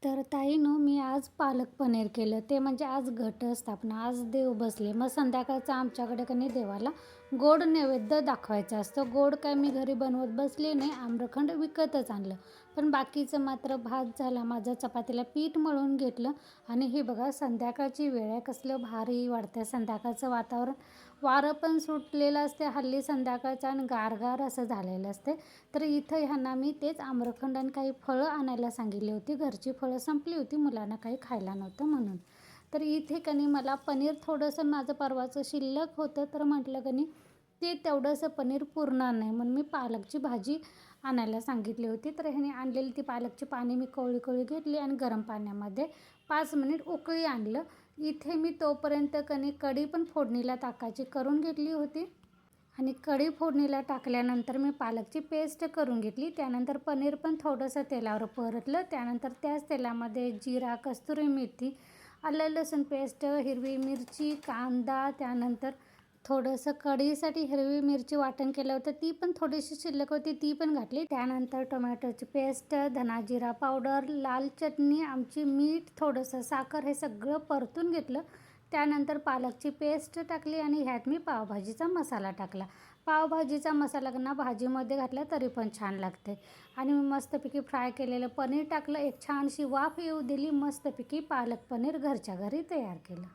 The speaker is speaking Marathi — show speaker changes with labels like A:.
A: तर ताईनो, मी आज पालक पनीर केलं. ते म्हणजे आज घटस्थापना, आज देव बसले. मग संध्याकाळचं आमच्याकडे का नाही देवाला गोड नैवेद्य दाखवायचं असतं. गोड काय मी घरी बनवत बसले नाही, आम्रखंड विकतच आणलं. पण बाकीचं मात्र भात झाला माझं, चपातीला पीठ मळून घेतलं. आणि हे बघा संध्याकाळची वेळ आहे, कसलं भारी वाटतं संध्याकाळचं वातावरण. वारं पण सुटलेलं असते हल्ली संध्याकाळचं आणि गारगार असं झालेलं असते. तर इथं ह्यांना मी तेच आम्रखंड आणि काही फळं आणायला सांगितली होती. घरची फळं संपली होती, मुलांना काही खायला नव्हतं म्हणून. तर इथे कनी मला पनीर थोडंसं माझं परवाचं शिल्लक होतं, तर म्हटलं कनी ते तेवढंसं पनीर पुरणार नाही म्हणून मी पालकची भाजी आणायला सांगितली होती. तर ह्याने आणलेली ती पालकची पाणी मी कवळी घेतली आणि गरम पाण्यामध्ये 5 मिनिट उकळी आणलं. इथे मी तोपर्यंत कणी कढी पण फोडणीला टाकायची करून घेतली होती. आणि कढी फोडणीला टाकल्यानंतर मी पालकची पेस्ट करून घेतली. त्यानंतर पनीर पण थोडंसं तेलावर परतलं. त्यानंतर त्याच तेलामध्ये जिरा, कस्तुरी मेथी, आलं लसूण पेस्ट, हिरवी मिरची, कांदा, त्यानंतर थोडंसं कढीसाठी हिरवी मिरची वाटण केलं होतं, ती पण थोडीशी शिल्लक होती, ती पण घातली. त्यानंतर टोमॅटोची पेस्ट, धना जिरा पावडर, लाल चटणी आमची, मीठ, थोडंसं साखर, हे सगळं परतून घेतलं. त्यानंतर पालकची पेस्ट टाकली आणि ह्यात मी पावभाजीचा मसाला टाकला. पावभाजीचा मसाला ना भाजीमध्ये घातला तरी पण छान लागते. आणि मी मस्तपैकी फ्राय केलेलं पनीर टाकलं, एक छानशी वाफ येऊ दिली, मस्तपैकी पालक पनीर घरच्या घरी तयार केलं.